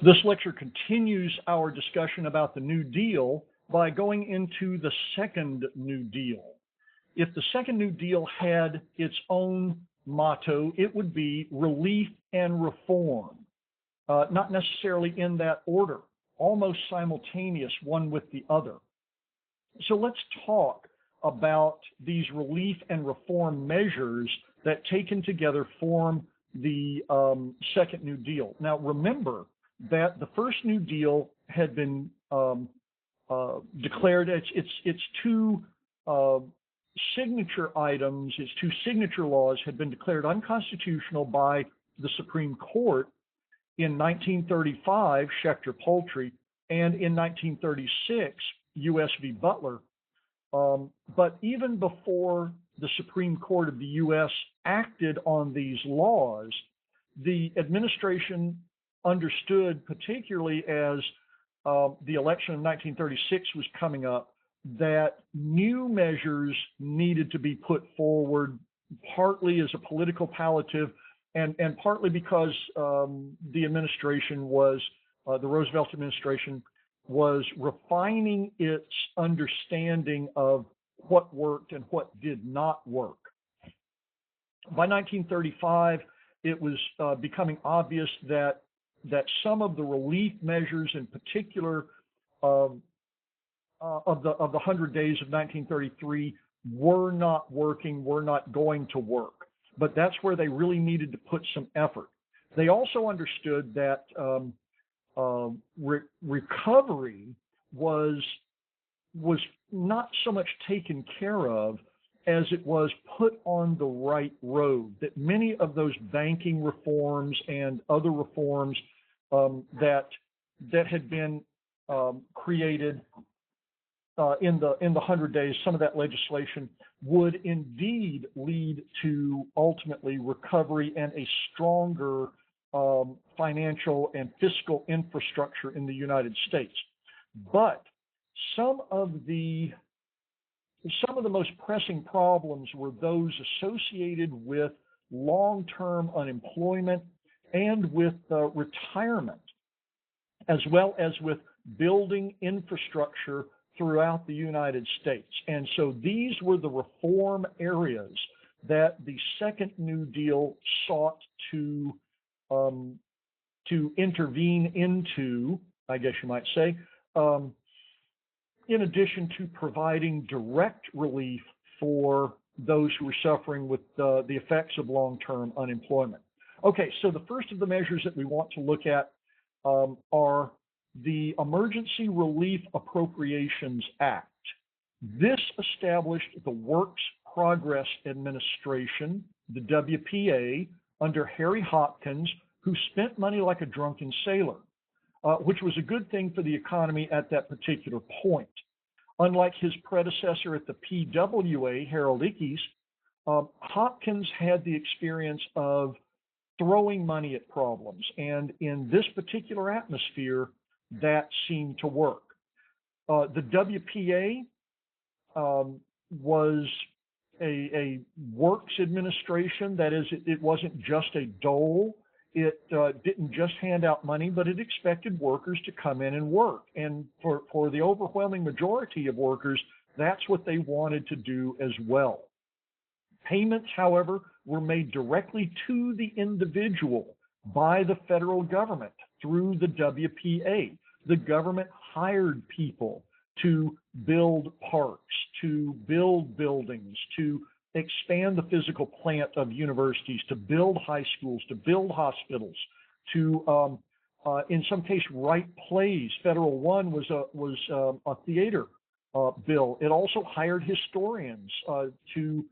This lecture continues our discussion about the New Deal by going into the Second New Deal. If the Second New Deal had its own motto, it would be relief and reform, not necessarily in that order, almost simultaneous one with the other. So let's talk about these relief and reform measures that taken together form the Second New Deal. Now remember that the First New Deal had been declared, its two signature items, its two signature laws had been declared unconstitutional by the Supreme Court in 1935, Schechter-Poultry, and in 1936, U.S. v. Butler. But even before the Supreme Court of the U.S. acted on these laws, the administration understood, particularly as the election of 1936 was coming up, that new measures needed to be put forward, partly as a political palliative, and partly because the administration was, the Roosevelt administration was refining its understanding of what worked and what did not work. By 1935, it was becoming obvious that some of the relief measures, in particular of the 100 days of 1933, were not working, were not going to work. But that's where they really needed to put some effort. They also understood that recovery was not so much taken care of as it was put on the right road, that many of those banking reforms and other reforms that had been created in the 100 days, some of that legislation would indeed lead to ultimately recovery and a stronger financial and fiscal infrastructure in the United States. But some of the most pressing problems were those associated with long-term unemployment and with retirement, as well as with building infrastructure throughout the United States. And so these were the reform areas that the Second New Deal sought to intervene into, I guess you might say, in addition to providing direct relief for those who were suffering with the effects of long-term unemployment. Okay, so the first of the measures that we want to look at are the Emergency Relief Appropriations Act. This established the Works Progress Administration, the WPA, under Harry Hopkins, who spent money like a drunken sailor, which was a good thing for the economy at that particular point. Unlike his predecessor at the PWA, Harold Ickes, Hopkins had the experience of throwing money at problems, and in this particular atmosphere, that seemed to work. The WPA was a works administration. That is, it wasn't just a dole. It didn't just hand out money, but it expected workers to come in and work. And for the overwhelming majority of workers, that's what they wanted to do as well. Payments, however, were made directly to the individual by the federal government through the WPA. The government hired people to build parks, to build buildings, to expand the physical plant of universities, to build high schools, to build hospitals, to, in some case, write plays. Federal One was a theater bill. It also hired historians to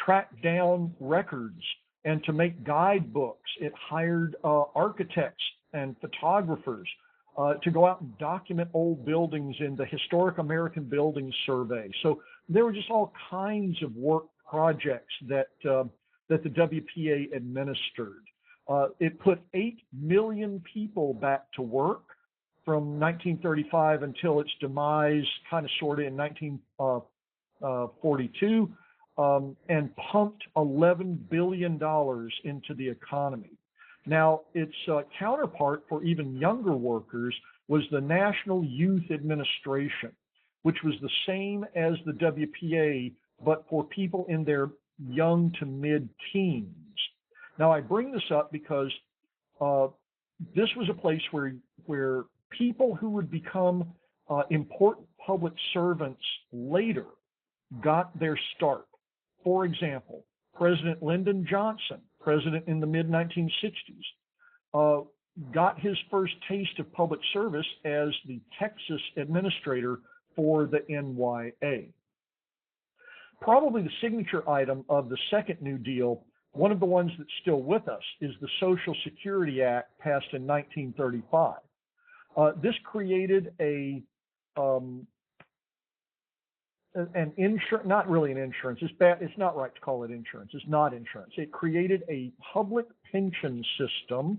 track down records and to make guidebooks. It hired architects and photographers to go out and document old buildings in the Historic American Buildings Survey. So there were just all kinds of work projects that the WPA administered. It put 8 million people back to work from 1935 until its demise, kind of sort of in 1942, and pumped $11 billion into the economy. Now, its counterpart for even younger workers was the National Youth Administration, which was the same as the WPA, but for people in their young to mid-teens. Now, I bring this up because this was a place where people who would become important public servants later got their start. For example, President Lyndon Johnson, president in the mid-1960s, got his first taste of public service as the Texas administrator for the NYA. Probably the signature item of the second New Deal, one of the ones that's still with us, is the Social Security Act passed in 1935. This created an insurance, not really an insurance, it's not right to call it insurance, it's not insurance. It created a public pension system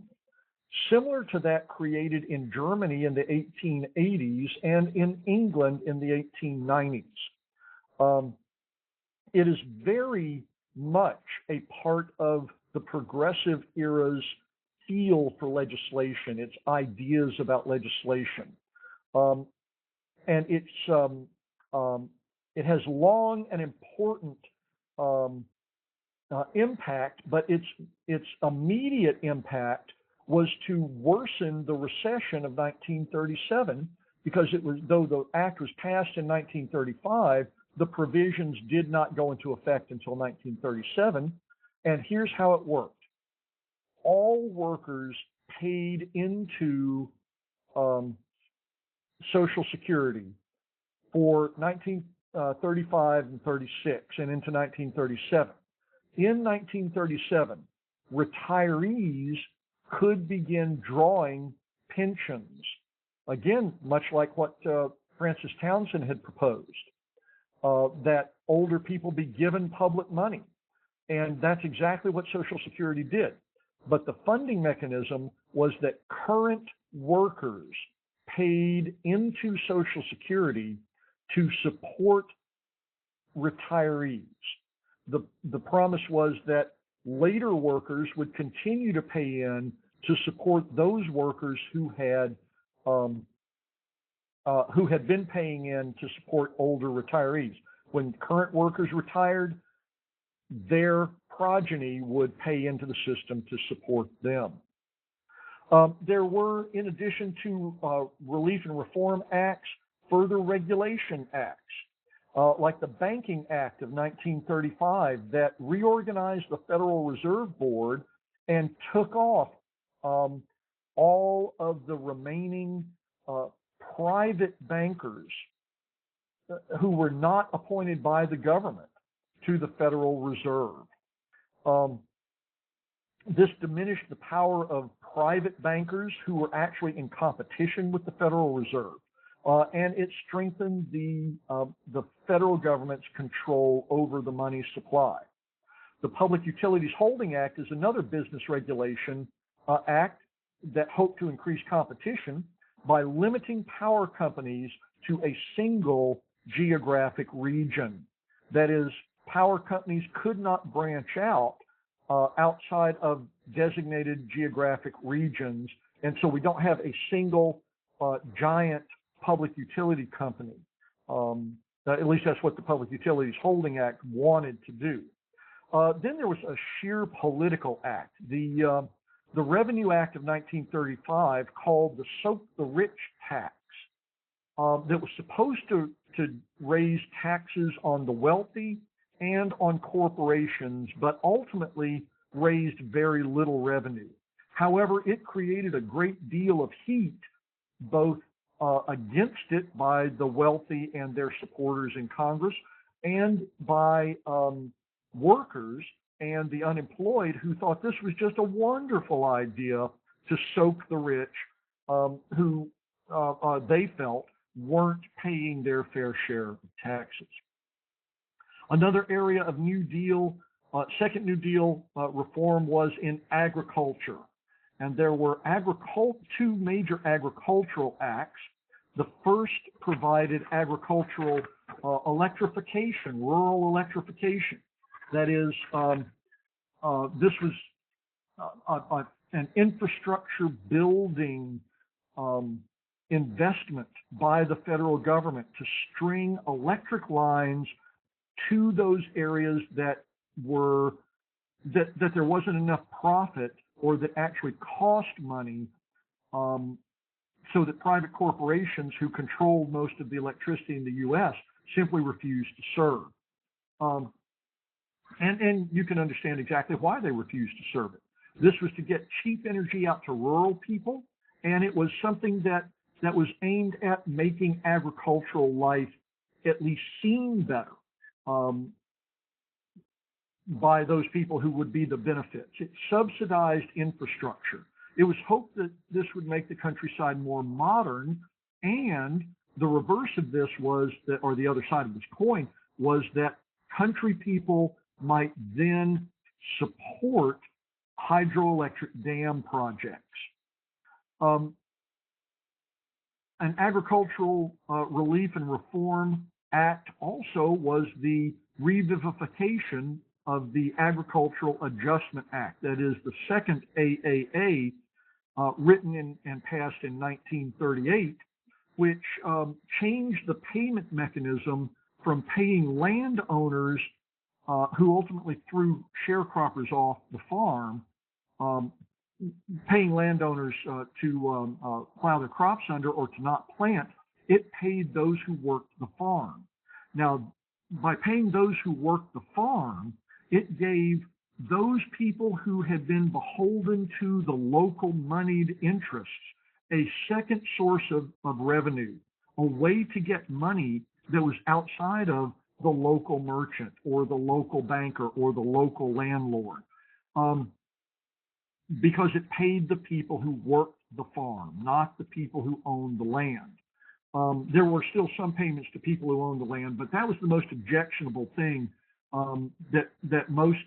similar to that created in Germany in the 1880s and in England in the 1890s. It is very much a part of the progressive era's feel for legislation, its ideas about legislation. And it has long and important impact, but its immediate impact was to worsen the recession of 1937, because though the act was passed in 1935, the provisions did not go into effect until 1937. And here's how it worked. All workers paid into Social Security for 1935 and 36 and into 1937. In 1937, retirees could begin drawing pensions. Again, much like what Francis Townsend had proposed, that older people be given public money. And that's exactly what Social Security did. But the funding mechanism was that current workers paid into Social Security to support retirees. The promise was that later workers would continue to pay in to support those workers who had been paying in to support older retirees. When current workers retired, their progeny would pay into the system to support them. There were, in addition to relief and reform acts, further regulation acts, like the Banking Act of 1935 that reorganized the Federal Reserve Board and took off all of the remaining private bankers who were not appointed by the government to the Federal Reserve. This diminished the power of private bankers who were actually in competition with the Federal Reserve, and it strengthened the federal government's control over the money supply. The Public Utilities Holding Act is another business regulation act that hoped to increase competition by limiting power companies to a single geographic region. That is, power companies could not branch out outside of designated geographic regions, and so we don't have a single giant public utility company. At least that's what the Public Utilities Holding Act wanted to do. Then there was a sheer political act. The Revenue Act of 1935, called the Soak the Rich tax, that was supposed to raise taxes on the wealthy and on corporations, but ultimately raised very little revenue. However, it created a great deal of heat, both against it by the wealthy and their supporters in Congress, and by workers and the unemployed who thought this was just a wonderful idea to soak the rich, who they felt weren't paying their fair share of taxes. Another area of New Deal, second New Deal reform was in agriculture. And there were two major agricultural acts. The first provided agricultural electrification, rural electrification. That is, this was an infrastructure building investment by the federal government to string electric lines to those areas that there wasn't enough profit or that actually cost money, so that private corporations who controlled most of the electricity in the U.S. simply refused to serve. And you can understand exactly why they refused to serve it. This was to get cheap energy out to rural people, and it was something that was aimed at making agricultural life at least seem better by those people who would be the benefits. It subsidized infrastructure. It was hoped that this would make the countryside more modern, and the reverse of this was that, or the other side of this coin, was that country people might then support hydroelectric dam projects. An Agricultural Relief and Reform Act also was the revivification of the Agricultural Adjustment Act. That is the second AAA, written and passed in 1938, which changed the payment mechanism from paying landowners who ultimately threw sharecroppers off the farm, paying landowners to plow their crops under or to not plant. It paid those who worked the farm. Now, by paying those who worked the farm, it gave those people who had been beholden to the local moneyed interests a second source of revenue, a way to get money that was outside of the local merchant or the local banker or the local landlord, because it paid the people who worked the farm, not the people who owned the land. There were still some payments to people who owned the land, but that was the most objectionable thing that most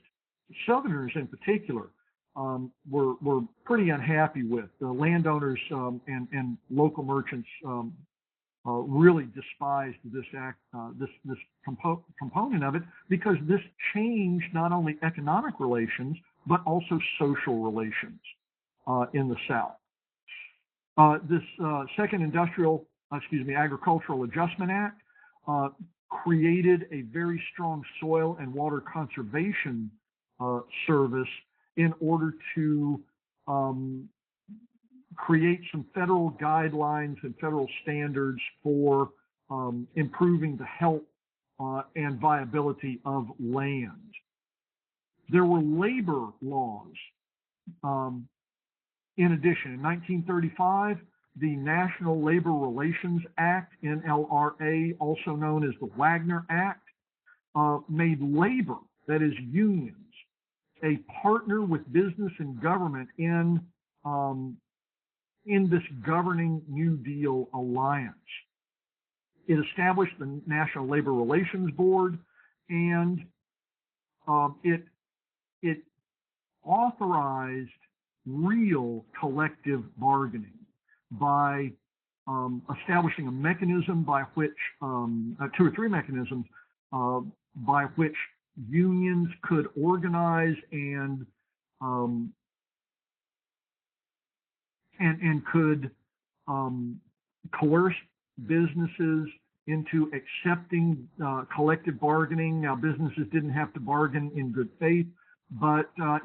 Southerners in particular were pretty unhappy with. The landowners and local merchants really despised this act, this component of it, because this changed not only economic relations but also social relations in the South. This second Agricultural Adjustment Act created a very strong soil and water conservation service in order to create some federal guidelines and federal standards for improving the health and viability of land. There were labor laws. In addition, in 1935, the National Labor Relations Act, NLRA, also known as the Wagner Act, made labor, that is unions, a partner with business and government in this governing New Deal alliance. It established the National Labor Relations Board, and it authorized real collective bargaining by establishing a mechanism by which, two or three mechanisms by which unions could organize and could coerce businesses into accepting collective bargaining. Now, businesses didn't have to bargain in good faith, but the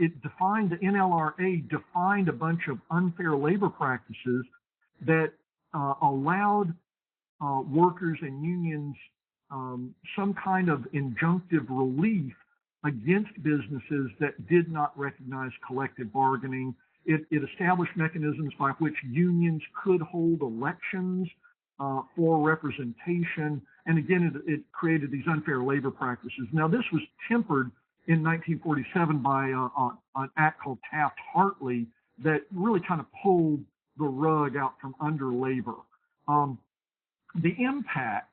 NLRA defined a bunch of unfair labor practices that allowed workers and unions some kind of injunctive relief against businesses that did not recognize collective bargaining. It established mechanisms by which unions could hold elections for representation. And again, it created these unfair labor practices. Now, this was tempered in 1947 by an act called Taft-Hartley that really kind of pulled the rug out from under labor. The impact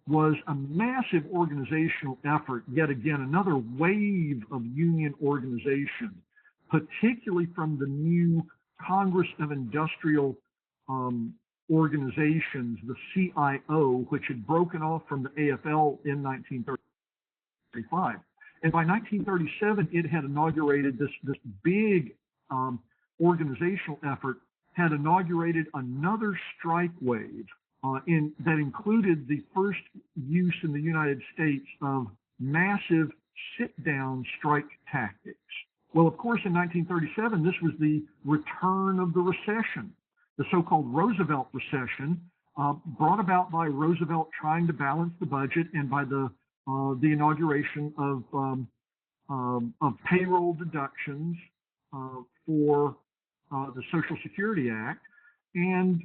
was a massive organizational effort, yet again, another wave of union organization, particularly from the new Congress of Industrial Organizations, the CIO, which had broken off from the AFL in 1935. And by 1937, it had inaugurated this big organizational effort, had inaugurated another strike wave that included the first use in the United States of massive sit-down strike tactics. Well, of course, in 1937, this was the return of the recession, the so-called Roosevelt recession, brought about by Roosevelt trying to balance the budget and by the inauguration of payroll deductions for the Social Security Act. And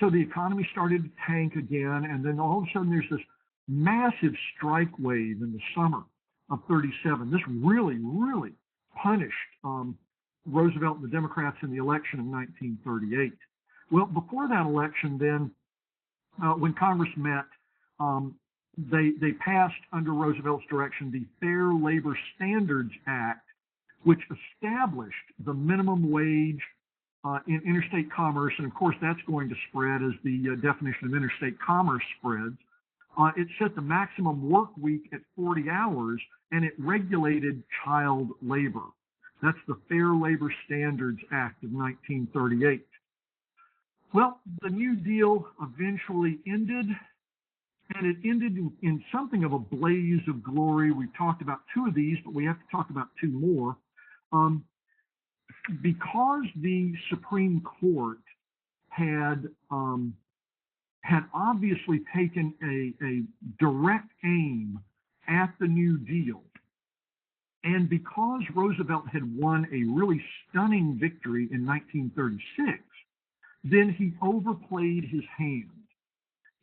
so the economy started to tank again, and then all of a sudden there's this massive strike wave in the summer of 37. This really, really punished Roosevelt and the Democrats in the election of 1938. Well, before that election, then, when Congress met, they passed under Roosevelt's direction the Fair Labor Standards Act, which established the minimum wage in interstate commerce. And of course, that's going to spread as the definition of interstate commerce spreads. It set the maximum work week at 40 hours, and it regulated child labor. That's the Fair Labor Standards Act of 1938. Well, the New Deal eventually ended, and it ended in something of a blaze of glory. We've talked about two of these, but we have to talk about two more. Because the Supreme Court had obviously taken a direct aim at the New Deal, and because Roosevelt had won a really stunning victory in 1936, then he overplayed his hand.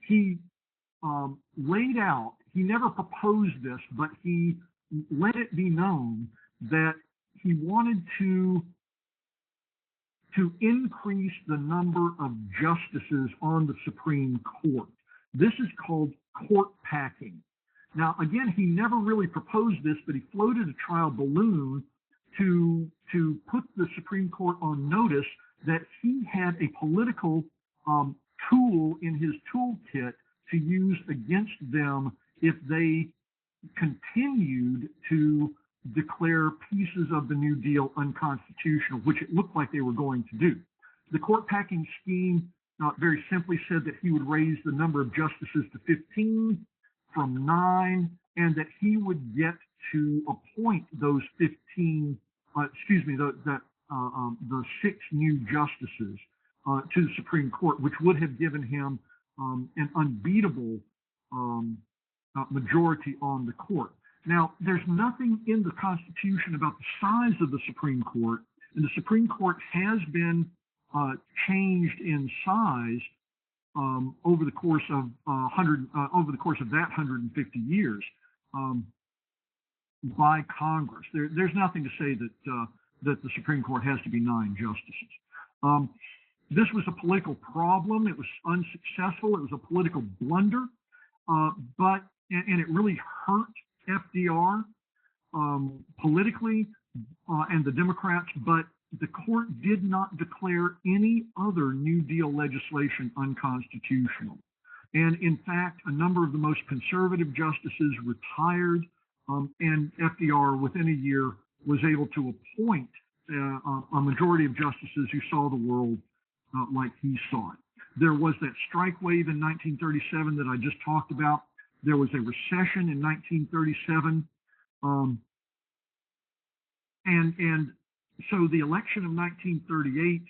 He laid out, he never proposed this, but he let it be known that he wanted to increase the number of justices on the Supreme Court. This is called court packing. Now, again, he never really proposed this, but he floated a trial balloon to put the Supreme Court on notice that he had a political tool in his toolkit to use against them if they continued to declare pieces of the New Deal unconstitutional, which it looked like they were going to do. The court packing scheme very simply said that he would raise the number of justices to 15 from 9, and that he would get to appoint those 15, the 6 new justices to the Supreme Court, which would have given him an unbeatable majority on the court. Now, there's nothing in the Constitution about the size of the Supreme Court, and the Supreme Court has been changed in size over the course of that 150 years by Congress. There's nothing to say that the Supreme Court has to be 9 justices. This was a political problem. It was unsuccessful. It was a political blunder, and it really hurt FDR politically and the Democrats, but the court did not declare any other New Deal legislation unconstitutional. And in fact, a number of the most conservative justices retired, and FDR within a year was able to appoint a majority of justices who saw the world like he saw it. There was that strike wave in 1937 that I just talked about. There was a recession in 1937. And so the election of 1938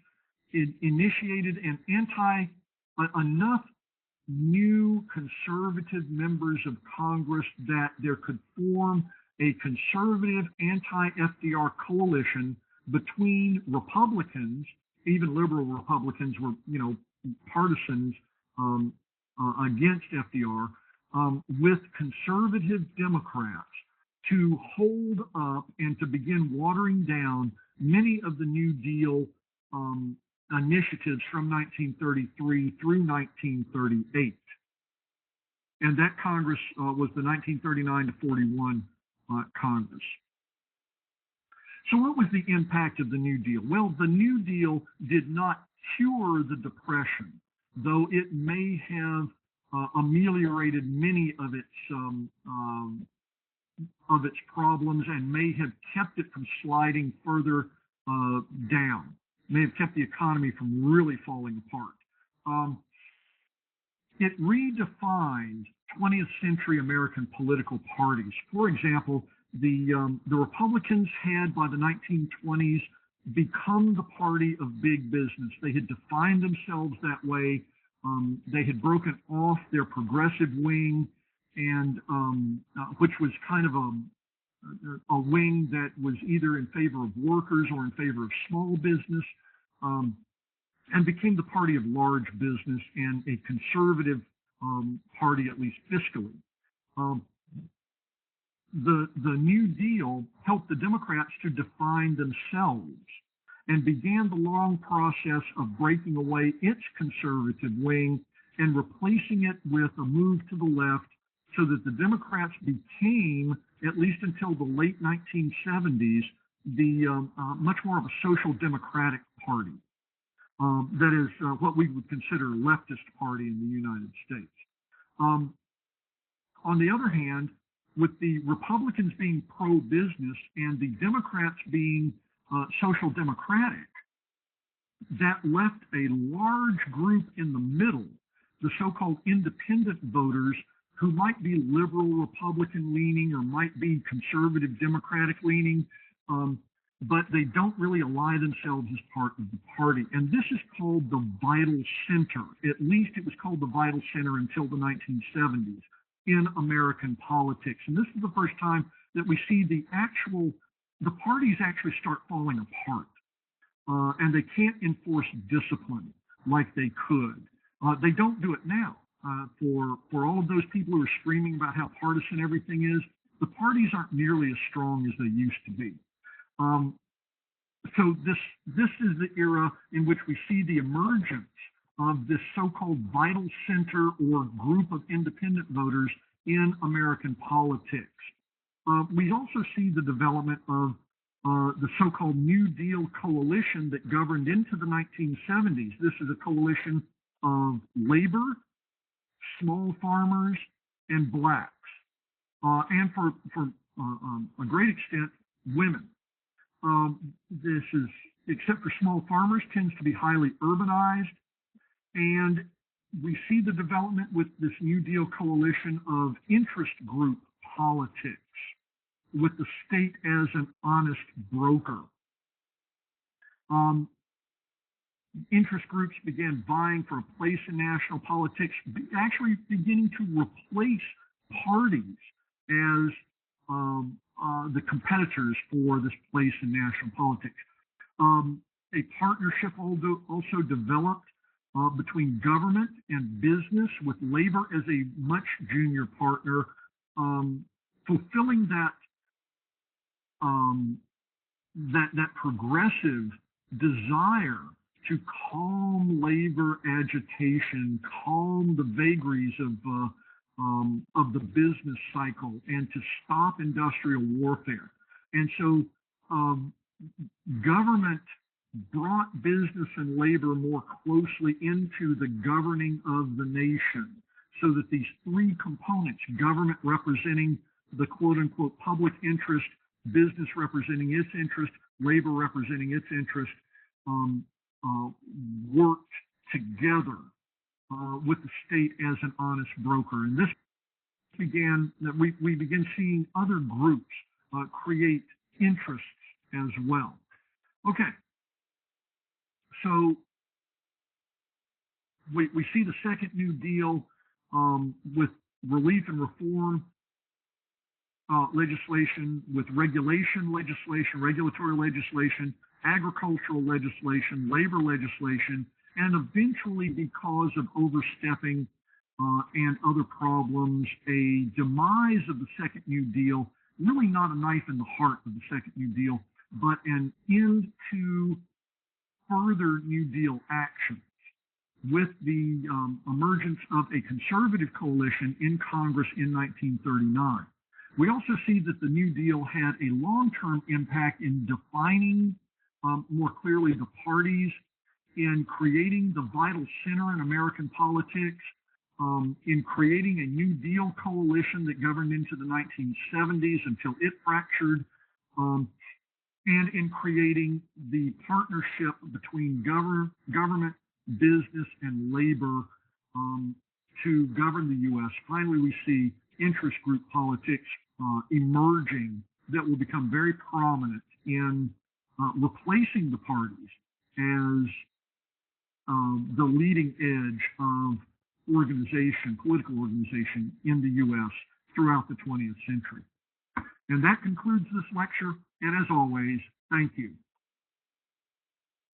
initiated enough new conservative members of Congress that there could form a conservative anti-FDR coalition between Republicans. Even liberal Republicans were, partisans against FDR, with conservative Democrats to hold up and to begin watering down many of the New Deal initiatives from 1933 through 1938. And that Congress was the 1939 to 41 Congress. So what was the impact of the New Deal? Well, the New Deal did not cure the Depression, though it may have ameliorated many of its problems and may have kept it from sliding further down. may have kept the economy from really falling apart. It redefined 20th century American political parties. For example, the Republicans had, by the 1920s, become the party of big business. They had defined themselves that way. They had broken off their progressive wing, and which was kind of a wing that was either in favor of workers or in favor of small business, and became the party of large business and a conservative party, at least fiscally. The New Deal helped the Democrats to define themselves and began the long process of breaking away its conservative wing and replacing it with a move to the left, so that the Democrats became, at least until the late 1970s, the much more of a social democratic party. That is what we would consider a leftist party in the United States. On the other hand, with the Republicans being pro-business and the Democrats being social democratic, that left a large group in the middle, the so-called independent voters, who might be liberal Republican leaning or might be conservative Democratic leaning, but they don't really ally themselves as part of the party. And this is called the vital center. At least it was called the vital center until the 1970s in American politics. And this is the first time that we see the parties actually start falling apart. And they can't enforce discipline like they could. They don't do it now. For all of those people who are screaming about how partisan everything is, the parties aren't nearly as strong as they used to be. So this is the era in which we see the emergence of this so-called vital center or group of independent voters in American politics. We also see the development of the so-called New Deal coalition that governed into the 1970s. This is a coalition of labor, small farmers, and blacks, and for a great extent, women. This is, except for small farmers, tends to be highly urbanized, and we see the development with this New Deal coalition of interest group politics, with the state as an honest broker. Interest groups began vying for a place in national politics, actually beginning to replace parties as the competitors for this place in national politics. A partnership also developed between government and business, with labor as a much junior partner, fulfilling that progressive desire to calm labor agitation, calm the vagaries of the business cycle, and to stop industrial warfare. And so government brought business and labor more closely into the governing of the nation, so that these three components, government representing the quote-unquote public interest, business representing its interest, labor representing its interest, worked together with the state as an honest broker. And this began, we begin seeing other groups create interests as well. Okay, so we see the second New Deal with relief and reform legislation, with regulatory legislation, agricultural legislation, labor legislation, and eventually, because of overstepping and other problems, a demise of the second New Deal, really not a knife in the heart of the second New Deal, but an end to further New Deal actions, with the emergence of a conservative coalition in Congress in 1939. We also see that the New Deal had a long-term impact in defining more clearly the parties, in creating the vital center in American politics, in creating a New Deal coalition that governed into the 1970s until it fractured, and in creating the partnership between government, business, and labor to govern the U.S. Finally, we see interest group politics emerging that will become very prominent in replacing the parties as the leading edge of political organization in the U.S. throughout the 20th century. And that concludes this lecture. And as always, thank you.